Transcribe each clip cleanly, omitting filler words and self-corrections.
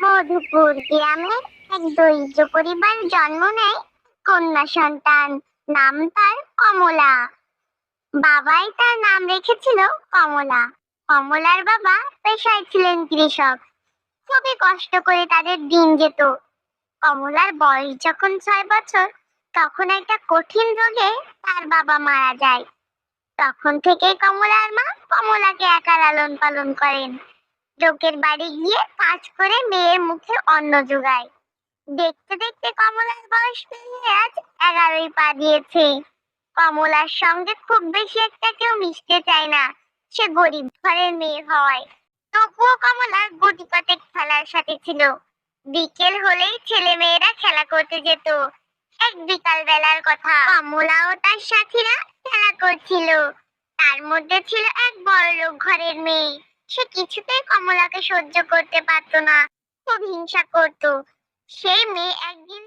মধুপুর গ্রামে এক দরিদ্র পরিবার জন্ম নেয় কন্যা সন্তান। নাম তার কমলা। বাবাই তার নাম রেখেছিল কমলা। কমলার বাবা পেশায় ছিলেন কৃষক। খুবই কষ্ট করে তাদের দিন যেত। কমলার বয়স যখন 6 বছর, তখন একটা কঠিন রোগে তার বাবা মারা যায়। তখন থেকেই কমলার মা কমলাকে একা লালন পালন করেন। লোকের বাড়ি গিয়ে কাজ করে মেয়ের মুখে অন্ন জোগায়। দেখতে দেখতে কমলার বয়স পেরিয়ে আজ 11ই পা দিয়েছে। কমলার সঙ্গে খুব বেশি একটা কেউ মিশতে চায় না, সে গরিব ঘরের মেয়ে হয়। তবুও কমলার গুটি কতেক খেলার সাথে ছিল। বিকেল হলেই ছেলে মেয়েরা খেলা করতে যেত। এক বিকাল বেলার কথা, কমলা ও তার সাথীরা খেলা করছিল। তার মধ্যে ছিল এক বড়লোক ঘরের মেয়ে। সে কিছুতেই কমলাকে সহ্য করতে পারত না, খুব হিংসা করত। সেই মেয়ে একদিন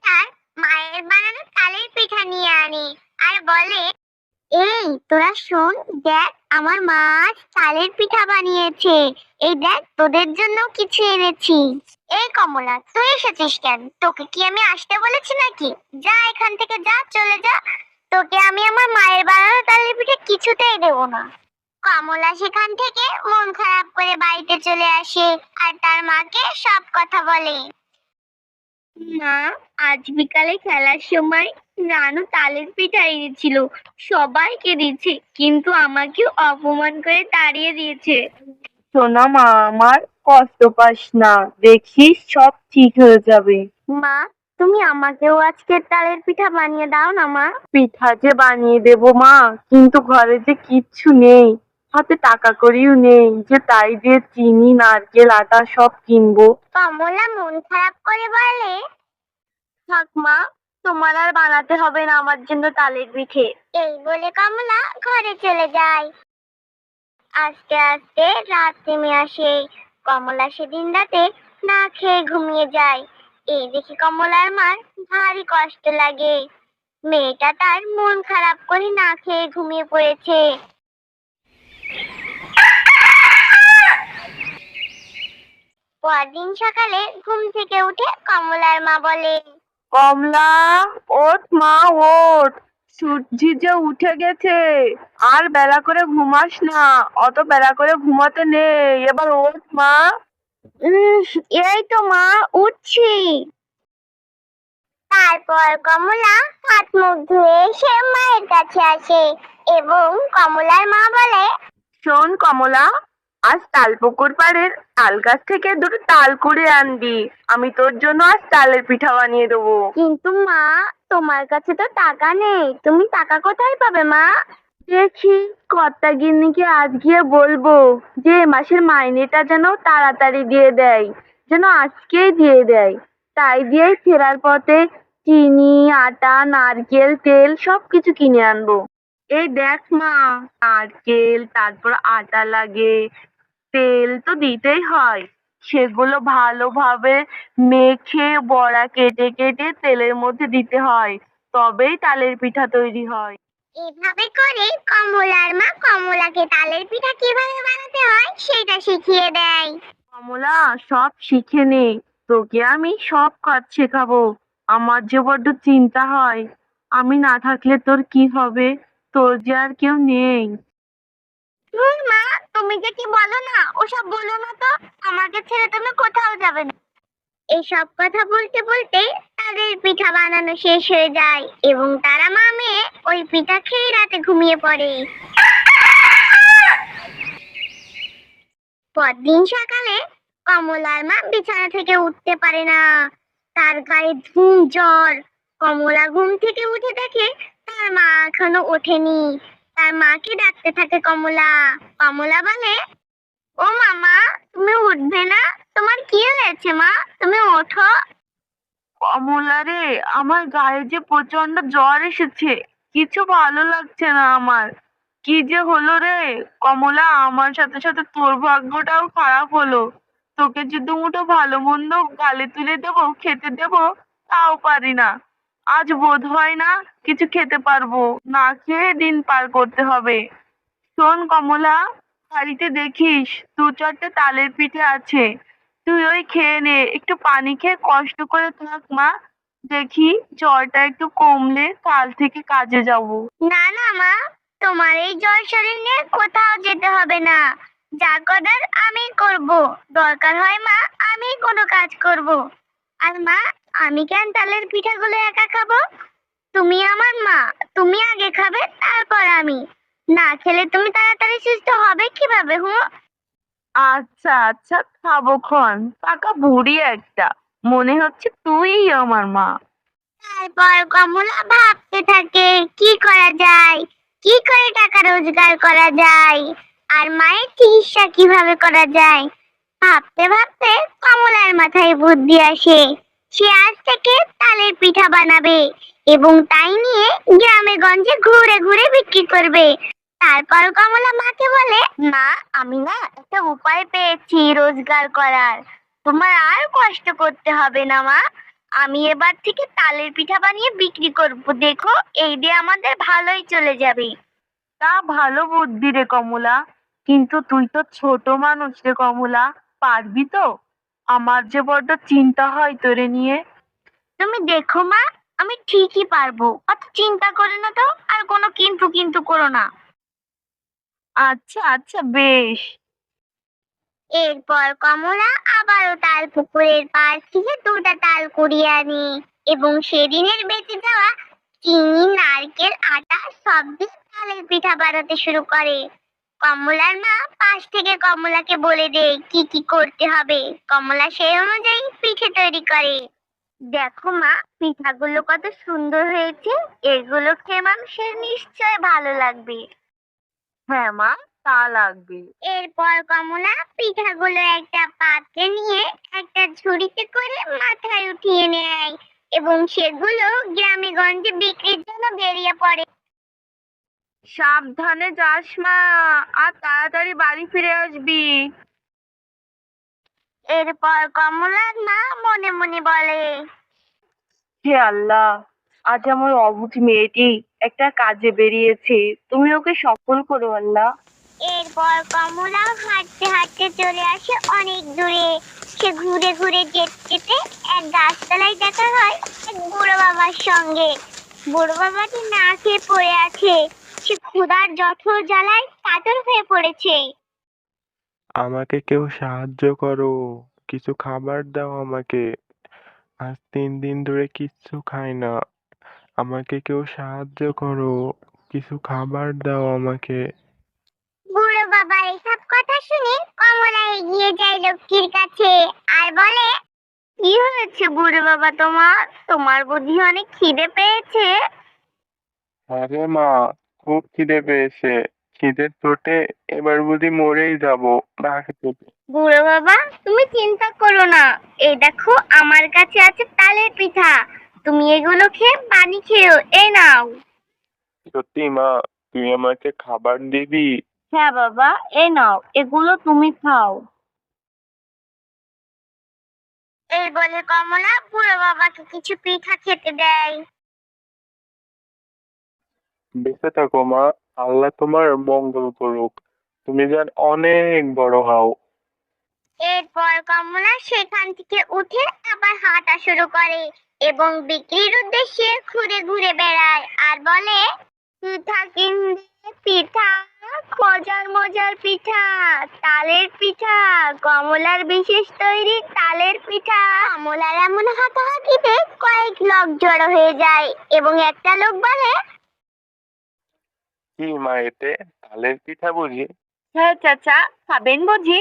তার মায়ের বানানো তালের পিঠা নিয়ে আনে আর বলে, এই তোরা শোন, দেখ আমার মা আজ তালের পিঠা বানিয়েছে। এই দেখ তোদের জন্য কিছু এনেছি। এই কমলা, তুই এসেছিস কেন? তোকে কি আমি আসতে বলেছি নাকি? যা এখান থেকে, যা, চলে যা। তোকে আমি আমার মায়ের বানানো তালের পিঠা কিছুতেই দেবো না। কমলা সেখান থেকে মন খারাপ করে বাড়িতে চলে আসে আর তার মাকে সব কথা বলে। মা, আজ বিকালে খেলার সময় রানু তালের পিঠা এনেছিল, সবাইকে দিচ্ছে, কিন্তু আমাকেও অপমান করে তাড়িয়ে দিয়েছে। সোনা মা আমার, কষ্ট পাস না, দেখিস সব ঠিক হয়ে যাবে। মা, তুমি আমাকেও আজকে তালের পিঠা বানিয়ে দাও না মা। পিঠা যে বানিয়ে দেবো মা, কিন্তু ঘরে যে কিচ্ছু নেই, হাতে টাকা কড়িও নেই যে তাই দিয়ে চিনি নারকেল আটা সব কিনবো। কমলা মন খারাপ করে বলে, থাক মা, তোমার আর বানাতে হবে না আমার জন্য তালের পিঠে। এই বলে কমলা ঘরে চলে যায়। আস্তে আস্তে রাত নেমে আসে। কমলা সেদিন রাতে না খেয়ে ঘুমিয়ে যায়। এই দেখে কমলার মার ভারী কষ্ট লাগে। মেয়েটা তার মন খারাপ করে না খেয়ে ঘুমিয়ে পড়েছে। পরদিন সকালে ঘুম থেকে উঠে কমলার মা বলে, কমলা, ওঠ মা, ওঠ, সূর্য যে উঠে গেছে, আর বেলা করে ঘুমাস না, অত বেলা করে ঘুমাতে নেই, এবার ওঠ মা। এই তো মা, উঠছি। তারপর কমলা হাত মুখ ধুয়ে এসে মায়ের কাছে আসে এবং কমলার মা বলে, শোন কমলা, আজ তালপুকুর পাড়ের তাল গাছ থেকে দুটো তাল কুড়ে আনবি, আমি তোর জন্য আজ তালের পিঠা বানিয়ে দেবো। কিন্তু মা, তোমার কাছে তো টাকা নেই, তুমি টাকা কোথায় পাবে মা? দেখি কর্তা গিন্নিকে আজ গিয়ে বলবো যে এ মাসের মাইনেটা যেন তাড়াতাড়ি দিয়ে দেয়, যেন আজকেই দিয়ে দেয়। তাই দিয়েই ফেরার পথে চিনি আটা নারকেল তেল সবকিছু কিনে আনবো। এই দেখ মা, নারকেল, তারপর আটা লাগে, তেল তো দিতেই হয়, সেগুলো ভালোভাবে মেখে বড়া কেটে কেটে তেলের মধ্যে দিতে হয়, তবেই তালের পিঠা তৈরি হয়। এভাবে করে কমলার মা কমলাকে তালের পিঠা কিভাবে বানাতে হয় সেটা শিখিয়ে দেয়। কমলা, সব শিখে নে, তোকে আমি সব কাজ শেখাবো। আমার যে বড্ড চিন্তা হয়, আমি না থাকলে তোর কি হবে, তোর যে আর কেউ নেই। ধুর মা, তুমি যে কি বলো না, ওসব বলো না তো। আমাকে ছেড়ে তুমি কোথাও যাবে না। এসব কথা বলতে বলতে তাদের পিঠা বানানো শেষ হয়ে যায় এবং তারা মা মেয়ে ওই পিঠা খেয়ে রাতে ঘুমিয়ে পড়ে। পরদিন সকালে কমলার মা বিছানা থেকে উঠতে পারে না, তার গায়ে ধুম জ্বর। কমলা ঘুম থেকে উঠে দেখে তার মা এখনো ওঠেনি। তার মাকে ডাকতে থাকে কমলা। কমলা বলে, ও মামা, তুমি উঠবে না? তোমার কি হয়েছে মা, তুমি ওঠো। কমলা রে, আমার গায়ে যে প্রচন্ড জ্বর এসেছে, কিছু ভালো লাগছে না আমার। কি যে হলো রে কমলা, আমার সাথে সাথে তোর ভাগ্যটাও খারাপ হলো। তোকে যে দুমুঠো ভালো মন্দ গালে তুলে দেবো, খেতে দেবো, তাও পারি না। আজ বোধ হয় না কিছু খেতে পারবো, না খেয়ে দিন পার করতে হবে। শোন কমলা, বাড়িতে দেখিস দু চারটে তালের পিঠে আছে, তুই ওই খেয়ে নে, একটু পানি খেয়ে কষ্ট করে থাক মা। দেখি জ্বরটা একটু কমলে কাল থেকে কাজে যাব। না না মা, তোমার এই জ্বর শরীর নিয়ে কোথাও যেতে হবে না। যা করার আমি করব। দরকার হয় মা, আমি কোনো কাজ করব। আর মা, আমি কেন তালের পিঠাগুলো একা খাবো? তুমি আমার মা, তুমি আগে খাবে তারপর আমি। না খেলে তুমি তাড়াতাড়ি সুস্থ হবে কিভাবে হুঁ? আচ্ছা আচ্ছা, খাবো খন। পাকা বুড়ি একটা, মনে হচ্ছে তুইই আমার মা। তারপর কমলা ভাবতে থাকে কি করা যায়, কি করে টাকা রোজগার করা যায়, আর মায়ের চিকিৎসা কিভাবে করা যায়। ভাবতে ভাবতে কমলার মাথায় বুদ্ধি আসে। সে আজ থেকে তালের পিঠা বানাবে এবং তাই নিয়ে গ্রামে গঞ্জে ঘুরে ঘুরে বিক্রি করবে। তারপর কমলা মাকে বলে, মা, আমি না একটা উপায় পেয়েছি রোজগার করার। তোমার আর কষ্ট করতে হবে না মা। আমি এবার থেকে তালের পিঠা বানিয়ে বিক্রি করব, দেখো এই দিয়ে আমাদের ভালোই চলে যাবে। তা ভালো বুদ্ধি রে কমলা, কিন্তু তুই তো ছোট মানুষ রে কমলা, পারবি তো? আমার যে বড্ড চিন্তা হয় তোরে নিয়ে। তুমি দেখো মা, আমি ঠিকই পারবো, অত চিন্তা করো না তো, আর কোনো কিন্তু কিন্তু করো না। আচ্ছা আচ্ছা, বেশ। এরপর কমলা আবারও তাল পুকুরের পাড় থেকে দুটা তাল কুড়িয়ে আনে এবং সেদিনের বেঁচে যাওয়া চিনি, নারকেল, আটা সব দিয়ে তালের পিঠা বানাতে শুরু করে। কমলার মা পাশ থেকে কমলাকে বলে দেয় কি কি করতে হবে। কমলা সেই অনুযায়ী পিঠে তৈরি করে। দেখো মা, পিঠাগুলো কত সুন্দর হয়েছে। এগুলো খেয়ে মানুষের নিশ্চয় ভালো লাগবে। হ্যাঁ মা, তা লাগবে। এরপর কমলা পিঠাগুলো একটা পাত্রে নিয়ে একটা ঝুড়িতে করে মাথায় উঠিয়ে নেয় এবং সেগুলো গ্রামে গঞ্জে বিক্রির জন্য বেরিয়ে পড়ে। সাবধানে যাস মা, আর তাড়াতাড়ি বাড়ি ফিরে আসবি। এরপর কমলার মা মনে মনে বলে, হে আল্লাহ, আজ আমার অবুঝ মেয়েটি একটা কাজে বেরিয়েছে, তুমি ওকে সফল করো আল্লাহ। এরপর কমলা হাঁটতে হাঁটতে চলে আসে অনেক দূরে। সে ঘুরে ঘুরে যেতে যেতে এক গাছতলায় দেখা হয় এক বুড়ো বাবার সঙ্গে। বুড়ো বাবাটি না খেয়ে পড়ে আছে। সে ক্ষুধার জঠর জ্বালায় কাতর হয়ে পড়েছে। আমাকে কেউ সাহায্য করো, কিছু খাবার দাও আমাকে। আজ 3 দিন ধরে কিচ্ছু খাই না। আমাকে কেউ সাহায্য করো, কিছু খাবার দাও আমাকে। বুড়ো বাবা এসব কথা শুনে কমলা এগিয়ে যায় লক্ষ্মীর কাছে আর বলে, কি হয়েছে বুড়ো বাবা তোমার? তোমার বুঝি অনেক খিদে পেয়েছে? আরে মা, খুব খিদে পেয়েছে। খিদের চোটে এবার বুঝি মরেই যাবো না খেতে। বুড়ো বাবা, তুমি চিন্তা করো না। এই দেখো আমার কাছে আছে তালের পিঠা। তুমি এগুলো খেয়ে পানি খেও, এই নাও। সত্যি মা, তুই আমাকে খাবার দিবি? হ্যাঁ বাবা, এই নাও, এগুলো তুমি খাও। এই বলে কমলা বুড়ো বাবাকে কিছু পিঠা খেতে দেয়। বেঁচে থাকো মা, আল্লাহ তোমার মঙ্গল করুক। তুমি যেন অনেক বড় হও। এরপর কমলা সেখান থেকে উঠে আবার হাঁটা শুরু করে এবং বিক্রির উদ্দেশ্যে ঘুরে ঘুরে বেড়ায় আর বলে, পিঠা কিনবে পিঠা, মজার মজার পিঠা, তালের পিঠা, কমলার বিশেষ তৈরি তালের পিঠা। কমলার এমন হাঁটাহাঁটিতে কয়েক লোক জড়ো হয়ে যায় এবং একটা লোক বলে, কি মা, এতে তালের পিঠা বুঝি? হ্যাঁ চাচা, খাবেন বুঝি?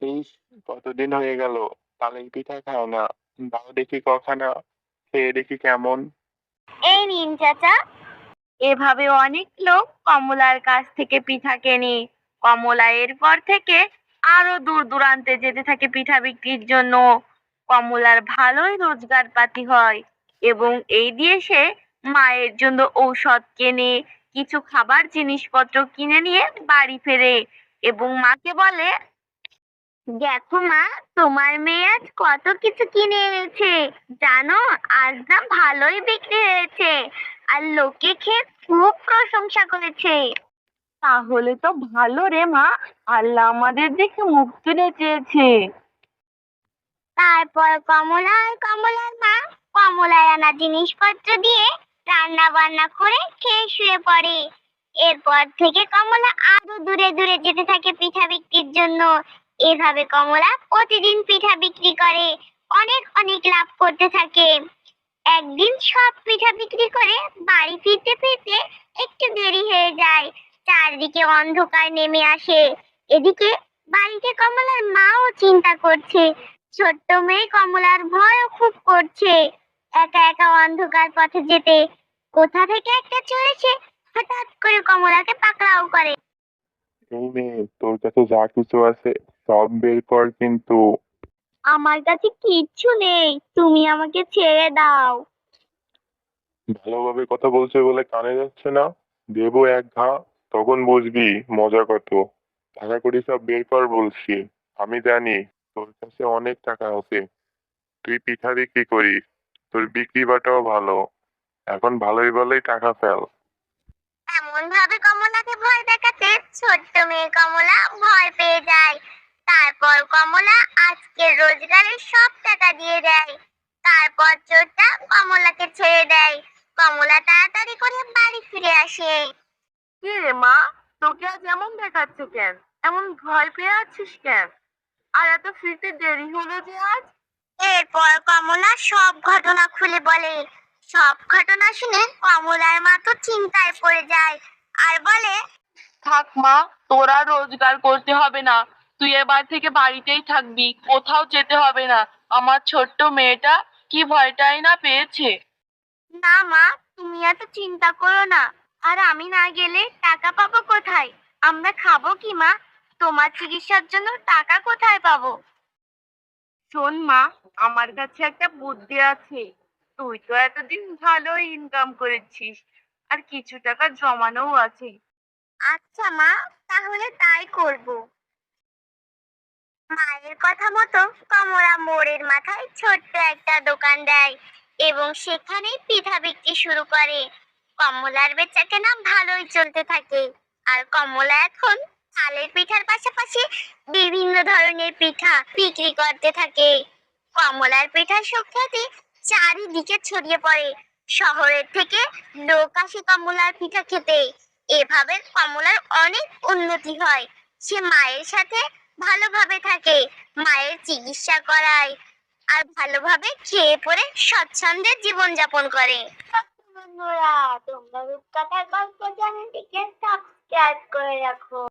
ইস, কতদিন হয়ে গেল তালের পিঠা খাও না। দাও দেখি কখানা, খেয়ে দেখি কেমন। এই নিন চাচা। এভাবে অনেক লোক কমলার কাছ থেকে পিঠা কেনে। কমলা এরপর থেকে আরো দূর দূরান্তে যেতে থাকে পিঠা বিক্রির জন্য। কমলার ভালোই রোজগার পাতি হয় এবং এই দিয়ে সে মায়ের জন্য ঔষধ কেনে, কিছু খাবার জিনিসপত্র কিনে নিয়ে বাড়ি ফেরে এবং মাকে বলে, দেখো মা, তোমার মেয়ে আজ কত কিছু কিনে এনেছে। জানো, আজ না ভালোই বিক্রি হয়েছে আর লোকে খেয়ে খুব প্রশংসা করেছে। তাহলে তো ভালো রে মা, আল্লাহ আমাদের দেখে মুখ তুলে চেয়েছে। তারপর কমলা আর কমলার মা কমলার আনা জিনিসপত্র দিয়ে রান্না বান্না করে খেয়ে শুয়ে পড়ে। এরপর থেকে কমলা আরো দূরে দূরে যেতে থাকে পিঠা বিক্রির জন্য। এভাবে কমলা প্রতিদিন পিঠা বিক্রি করে অনেক অনেক লাভ করতে থাকে। একদিন সব পিঠা বিক্রি করে বাড়ি ফিরতে ফিরতে একটু দেরি হয়ে যায়। চারদিকে অন্ধকার নেমে আসে। এদিকে বাড়িতে কমলার মাও চিন্তা করছে। ছোট্ট মেয়ে কমলার ভয়ও খুব করছে একা একা অন্ধকার পথে যেতে। কোথা থেকে একটা চলেছে হঠাৎ করে কমলাকে পাকড়াও করে। এই মেয়ে, তোর কাছে যা কিছু আছে সব বের কর কিন্তু। আমার কাছে কিচ্ছু নেই, তুমি আমাকে ছেড়ে দাও। ভালোভাবে কথা বলছে বলে কানে যাচ্ছে না? দেবো এক ঘা, তখন বুঝবি মজা কত। টাকা কড়ি সব বের কর বলছি। আমি জানি তোর কাছে অনেক টাকা আছে, তুই পিঠা বিক্রি করিস, তোর বিক্রি বাটাও ভালো। এখন ভালোই ভালোই টাকা ফেল। এমন ভাবে কমলাকে ভয় দেখাতে ছোট্ট মেয়ে কমলা ভয় পেয়ে যায়। তারপর কমলা আজকের রোজগারের সব টাকা দিয়ে দেয়। তারপর চোরটা কমলাকে ছেড়ে দেয়। কমলা তাড়াতাড়ি করে বাড়ি ফিরে আসে। কি রে মা, তোকে আজ এমন দেখাচ্ছে কেন? এমন ভয় পেয়ে আছিস কেন? আর এত ফিরতে দেরি হলো যে আজ? এরপর কমলা সব ঘটনা খুলে বলে। সব ঘটনা শুনে কমলার মা তো চিন্তায় পড়ে যায় আর বলে, থাক মা, তোরা রোজগার করতে হবে না, তুই এবার থেকে বাড়িতেই থাকবি, কোথাও যেতে হবে না। আমার ছোট্ট মেয়েটা কি ভয়টাই না পেয়েছে। না মা, তুমি এত চিন্তা করো না। আর আমি না গেলে টাকা পাবো কোথায়? আমরা খাবো কি মা? তোমার চিকিৎসার জন্য টাকা কোথায় পাবো? শোন মা, আমার কাছে একটা বুদ্ধি আছে। তুই তো এতদিন ভালো ইনকাম করেছিস, আর কিছু টাকা জমানোও আছে। আচ্ছা মা, তাহলে তাই করব। মায়ের কথা মতো কমলা মোড়ের মাথায় ছোট্ট একটা দোকান দেয় এবং সেখানেই পিঠা বিক্রি শুরু করে। কমলার বেচাকেনা ভালোই চলতে থাকে। আর কমলা এখন চালের পিঠার পাশাপাশি বিভিন্ন ধরনের পিঠা বিক্রি করতে থাকে। কমলার পিঠার সুখ্যাতি চারিদিকে ছড়িয়ে পড়ে। শহরের থেকে লোক আসে কমলার পিঠা খেতে। এভাবে কমলার অনেক উন্নতি হয়। সে মায়ের সাথে ভালোভাবে থাকে, মায়ের চিকিৎসা করায় আর ভালোভাবে খেয়ে পরে স্বচ্ছন্দে জীবন যাপন করে। বন্ধুরা, তোমরা রূপকথার গল্প চ্যানেলটিকে সাবস্ক্রাইব করে রাখো।